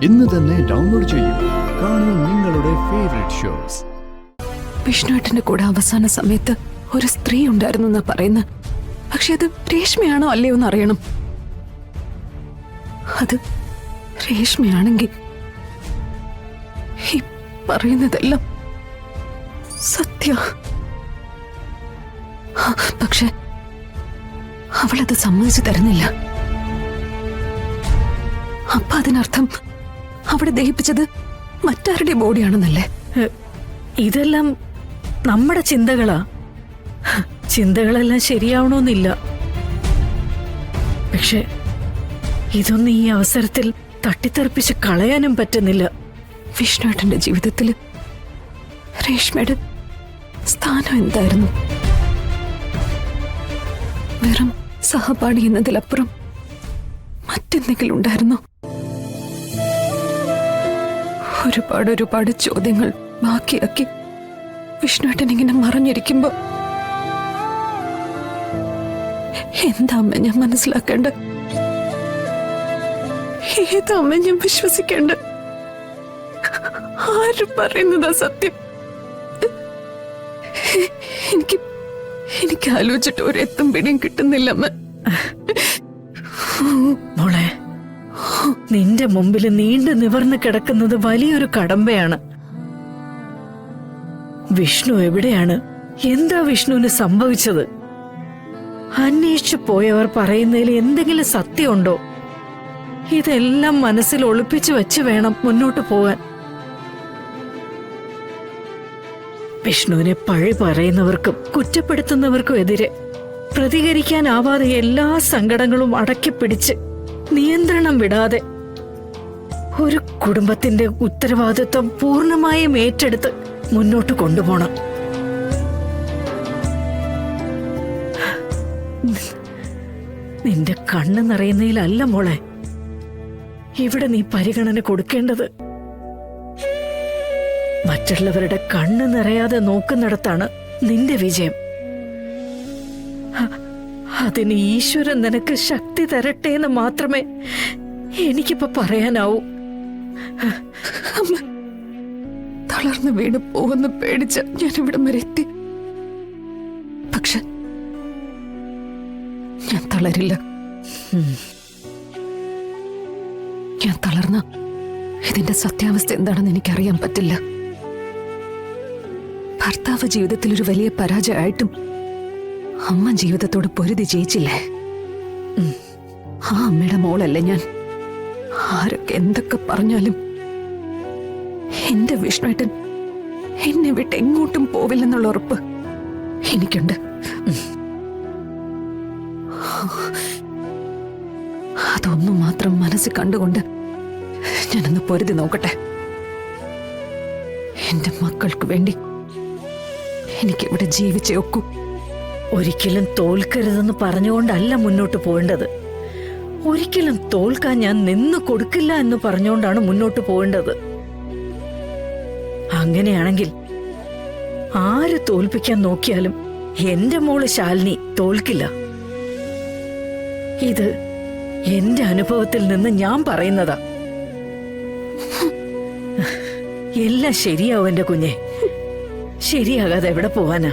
ഇന്ന് തന്നെ ഡൗൺലോഡ് ചെയ്യൂ. കാണൂ നിങ്ങളുടെ ഫേവറേറ്റ് ഷോസ്. വിഷ്ണുവേട്ടന്റെ കൂടെ അവസാന സമയത്ത് ഒരു സ്ത്രീ ഉണ്ടായിരുന്നു എന്നാ പറയുന്നത്. പക്ഷെ അത് രേഷ്മയാണോ അല്ലയോ എന്ന് അറിയണം. അത് രേഷ്മയാണെങ്കിൽ ഈ പറയുന്നതെല്ലാം സത്യ. പക്ഷെ അവളത് സമ്മതിച്ചു തരുന്നില്ല. അപ്പൊ അതിനർത്ഥം അവിടെ ദഹിപ്പിച്ചത് മറ്റാരുടെ ബോഡിയാണെന്നല്ലേ? ഇതെല്ലാം നമ്മുടെ ചിന്തകളാ. ചിന്തകളെല്ലാം ശരിയാവണമെന്നില്ല. പക്ഷെ ഇതൊന്നും ഈ അവസരത്തിൽ തട്ടിത്തെറിപ്പിച്ച് കളയാനും പറ്റുന്നില്ല. വിഷ്ണുവേട്ടന്റെ ജീവിതത്തിൽ രേഷ്മയുടെ സ്ഥാനം എന്തായിരുന്നു? വെറും സഹപാഠി എന്നതിലപ്പുറം മറ്റെന്തെങ്കിലും ഉണ്ടായിരുന്നോ? ഒരുപാട് ചോദ്യങ്ങൾ ബാക്കിയാക്കി വിഷ്ണുവേട്ടൻ ഇങ്ങനെ മറഞ്ഞിരിക്കുമ്പോ എന്താ അമ്മ ഞാൻ മനസ്സിലാക്കേണ്ട? ഏതാമ്മ ഞാൻ വിശ്വസിക്കേണ്ട? ആര് പറയുന്നതാ സത്യം? എനിക്ക് ആലോചിച്ചിട്ട് ഒരെത്തും പിടിയും കിട്ടുന്നില്ല അമ്മ. മോളെ, നിന്റെ മുമ്പിൽ നീണ്ടു നിവർന്ന് കിടക്കുന്നത് വലിയൊരു കടമ്പയാണ്. വിഷ്ണു എവിടെയാണ്? എന്താ വിഷ്ണുവിന് സംഭവിച്ചത്? അന്വേഷിച്ചു പോയവർ പറയുന്നതിൽ എന്തെങ്കിലും സത്യമുണ്ടോ? ഇതെല്ലാം മനസ്സിൽ ഒളിപ്പിച്ചു വെച്ച് വേണം മുന്നോട്ട് പോകാൻ. വിഷ്ണുവിനെ പഴി പറയുന്നവർക്കും കുറ്റപ്പെടുത്തുന്നവർക്കും എതിരെ പ്രതികരിക്കാനാവാതെ എല്ലാ സങ്കടങ്ങളും അടക്കിപ്പിടിച്ച് നിയന്ത്രണം വിടാതെ ഒരു കുടുംബത്തിന്റെ ഉത്തരവാദിത്വം പൂർണ്ണമായും ഏറ്റെടുത്ത് മുന്നോട്ട് കൊണ്ടുപോകണം. നിന്റെ കണ്ണ് നിറയുന്നതിലല്ല മോളെ ഇവിടെ നീ പരിഗണന കൊടുക്കേണ്ടത്. മറ്റുള്ളവരുടെ കണ്ണ് നിറയാതെ നോക്കുന്നിടത്താണ് നിന്റെ വിജയം. അതിന് ഈശ്വരൻ നിനക്ക് ശക്തി തരട്ടെ എന്ന് മാത്രമേ എനിക്കിപ്പോ പറയാനാവൂ. തളർന്നു വീണ് പോകുന്ന പേടിച്ച ഞാൻ ഇവിടം വരെ എത്തി. പക്ഷെ ഞാൻ തളരില്ല. ഞാൻ തളർന്ന ഇതിന്റെ സത്യാവസ്ഥ എന്താണെന്ന് എനിക്കറിയാൻ പറ്റില്ല. ഭർത്താവ് ജീവിതത്തിൽ ഒരു വലിയ പരാജയമായിട്ടും അമ്മ ജീവിതത്തോട് പൊരുതി ജയിച്ചില്ലേ? ആ അമ്മയുടെ മോളല്ലേ ഞാൻ. ആരൊക്കെ എന്തൊക്കെ പറഞ്ഞാലും എന്റെ വിഷ്ണുവേട്ടൻ എന്നെ വിട്ട് എങ്ങോട്ടും പോവില്ലെന്നുള്ള ഉറപ്പ് എനിക്കുണ്ട്. അതൊന്നും മാത്രം മനസ്സിൽ കണ്ടുകൊണ്ട് ഞാനൊന്ന് പൊരുതി നോക്കട്ടെ. എന്റെ മക്കൾക്ക് വേണ്ടി എനിക്കിവിടെ ജീവിച്ചേ ഒക്കൂ. ഒരിക്കലും തോൽക്കരുതെന്ന് പറഞ്ഞുകൊണ്ടല്ല മുന്നോട്ട് പോകേണ്ടത്. ഒരിക്കലും തോൽക്കാൻ ഞാൻ നിന്ന് കൊടുക്കില്ല എന്ന് പറഞ്ഞുകൊണ്ടാണ് മുന്നോട്ട് പോകേണ്ടത്. അങ്ങനെയാണെങ്കിൽ ആര് തോൽപ്പിക്കാൻ നോക്കിയാലും എന്റെ മോള് ശാലിനി തോൽക്കില്ല. ഇത് എന്റെ അനുഭവത്തിൽ നിന്ന് ഞാൻ പറയുന്നതാ. എല്ലാം ശരിയാവും എന്റെ കുഞ്ഞെ. ശരിയാകാതെ എവിടെ പോവാനാ?